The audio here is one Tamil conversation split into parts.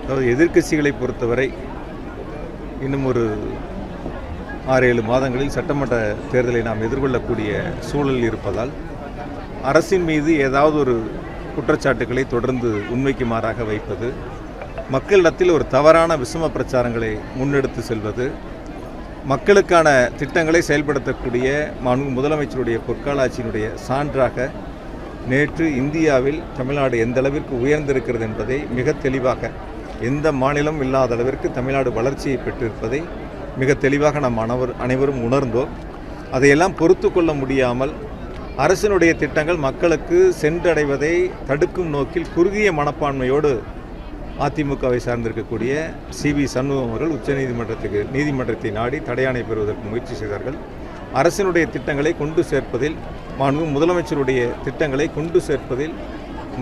அதாவது எதிர்க்கட்சிகளை பொறுத்தவரை இன்னும் ஒரு 6-7 மாதங்களில் சட்டமன்ற தேர்தலை நாம் எதிர்கொள்ளக்கூடிய சூழல் இருப்பதால் அரசின் மீது ஏதாவது ஒரு குற்றச்சாட்டுகளை தொடர்ந்து உண்மைக்கு மாறாக வைப்பது, மக்களிடத்தில் ஒரு தவறான விஷம பிரச்சாரங்களை முன்னெடுத்து செல்வது, மக்களுக்கான திட்டங்களை செயல்படுத்தக்கூடிய முதலமைச்சருடைய பொற்கால ஆட்சியினுடைய சான்றாக நேற்று இந்தியாவில் தமிழ்நாடு எந்த அளவிற்கு உயர்ந்திருக்கிறது என்பதை மிக தெளிவாக, எந்த மாநிலம் இல்லாத அளவிற்கு தமிழ்நாடு வளர்ச்சியை பெற்றிருப்பதை மிக தெளிவாக நாம் அனைவரும் உணர்ந்தோம். அதையெல்லாம் பொறுத்து கொள்ள முடியாமல் அரசினுடைய திட்டங்கள் மக்களுக்கு சென்றடைவதை தடுக்கும் நோக்கில் குறுகிய மனப்பான்மையோடு அதிமுகவை சார்ந்திருக்கக்கூடிய சி.வி. சண்முகம் அவர்கள் நீதிமன்றத்தை நாடி தடையாணை பெறுவதற்கு முயற்சி செய்தார்கள். அரசினுடைய திட்டங்களை கொண்டு சேர்ப்பதில், முதலமைச்சருடைய திட்டங்களை கொண்டு சேர்ப்பதில்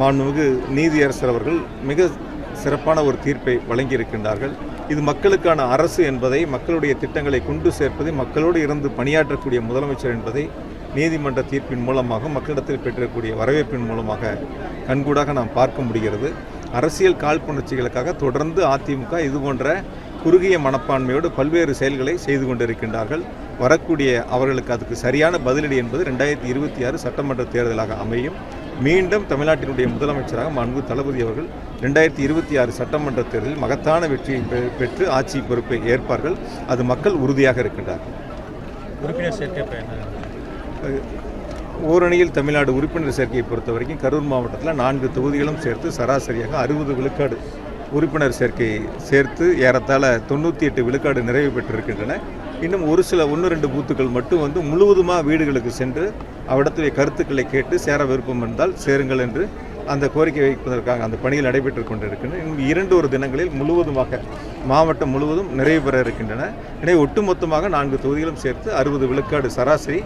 மாண்புமிகு நீதியரசர் அவர்கள் மிக சிறப்பான ஒரு தீர்ப்பை வழங்கியிருக்கின்றார்கள். இது மக்களுக்கான அரசு என்பதை, மக்களுடைய திட்டங்களை கொண்டு சேர்ப்பதை, மக்களோடு இருந்து பணியாற்றக்கூடிய முதலமைச்சர் என்பதை நீதிமன்ற தீர்ப்பின் மூலமாக, மக்களிடத்தில் பெற்றக்கூடிய வரவேற்பின் மூலமாக கண்கூடாக நாம் பார்க்க முடிகிறது. அரசியல் காழ்ப்புணர்ச்சிகளுக்காக தொடர்ந்து அதிமுக இதுபோன்ற குறுகிய மனப்பான்மையோடு பல்வேறு செயல்களை செய்து கொண்டிருக்கின்றார்கள். வரக்கூடிய அவர்களுக்கு அதுக்கு சரியான பதிலடி என்பது 2026 சட்டமன்ற தேர்தலாக அமையும். மீண்டும் தமிழ்நாட்டினுடைய முதலமைச்சராக மாண்பு தளபதி அவர்கள் 2026 சட்டமன்ற தேர்தலில் மகத்தான வெற்றியை பெற்று ஆட்சி பொறுப்பை ஏற்பார்கள். அது மக்கள் உறுதியாக இருக்கின்றார்கள். உறுப்பினர் சேர்க்கை ஓரணியில் தமிழ்நாடு உறுப்பினர் சேர்க்கையை பொறுத்த வரைக்கும் கரூர் மாவட்டத்தில் 4 தொகுதிகளும் சேர்த்து சராசரியாக 60 விழுக்காடு உறுப்பினர் சேர்க்கையை சேர்த்து ஏறத்தாழ 98 விழுக்காடு நிறைவு பெற்றிருக்கின்றன. இன்னும் ஒரு சில 1-2 பூத்துக்கள் மட்டும் முழுவதுமாக வீடுகளுக்கு சென்று அவ்விடத்துடைய கருத்துக்களை கேட்டு சேர விருப்பம் இருந்தால் சேருங்கள் என்று அந்த கோரிக்கை வைப்பதற்காக அந்த பணியில் நடைபெற்று கொண்டிருக்கின்றன. இன்னும் 2 தினங்களில் முழுவதுமாக மாவட்டம் முழுவதும் நிறைவு பெற இருக்கின்றன. எனவே ஒட்டுமொத்தமாக 4 தொகுதிகளும் சேர்த்து 60 விழுக்காடு சராசரி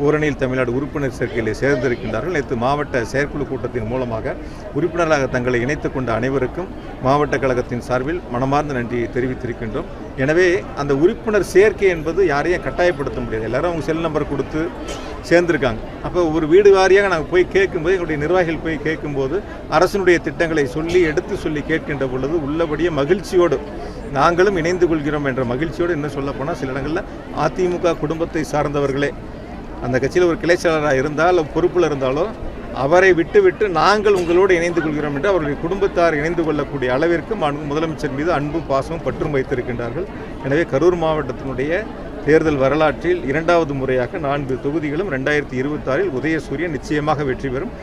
ஓரணியில் தமிழ்நாடு உறுப்பினர் சேர்க்கையிலே சேர்ந்திருக்கின்றார்கள். நேற்று மாவட்ட செயற்குழு கூட்டத்தின் மூலமாக உறுப்பினராக தங்களை இணைத்துக் கொண்ட அனைவருக்கும் மாவட்ட கழகத்தின் சார்பில் மனமார்ந்த நன்றியை தெரிவித்திருக்கின்றோம். எனவே அந்த உறுப்பினர் சேர்க்கை என்பது யாரையும் கட்டாயப்படுத்த முடியாது. எல்லாரும் அவங்க செல் நம்பர் கொடுத்து சேர்ந்திருக்காங்க. அப்போ ஒரு வீடு வாரியாக நாங்கள் போய் கேட்கும்போது, எங்களுடைய நிர்வாகிகள் போய் கேட்கும்போது அரசினுடைய திட்டங்களை எடுத்து சொல்லி கேட்கின்ற பொழுது உள்ளபடியே மகிழ்ச்சியோடு நாங்களும் இணைந்து கொள்கிறோம் என்ற மகிழ்ச்சியோடு, இன்னும் சொல்லப்போனால் சில இடங்களில் அதிமுக குடும்பத்தை சார்ந்தவர்களே, அந்த கட்சியில் ஒரு கிளை செயலராக இருந்தால், பொறுப்பில் இருந்தாலோ அவரை விட்டு நாங்கள் உங்களோடு இணைந்து கொள்கிறோம் என்று அவருடைய குடும்பத்தார் இணைந்து கொள்ளக்கூடிய அளவிற்கு முதலமைச்சர் மீது அன்பும் பாசமும் பற்றும் வைத்திருக்கின்றார்கள். எனவே கரூர் மாவட்டத்தினுடைய தேர்தல் வரலாற்றில் 2வது முறையாக 4 தொகுதிகளும் 2026 உதயசூரியன் நிச்சயமாக வெற்றி பெறும்.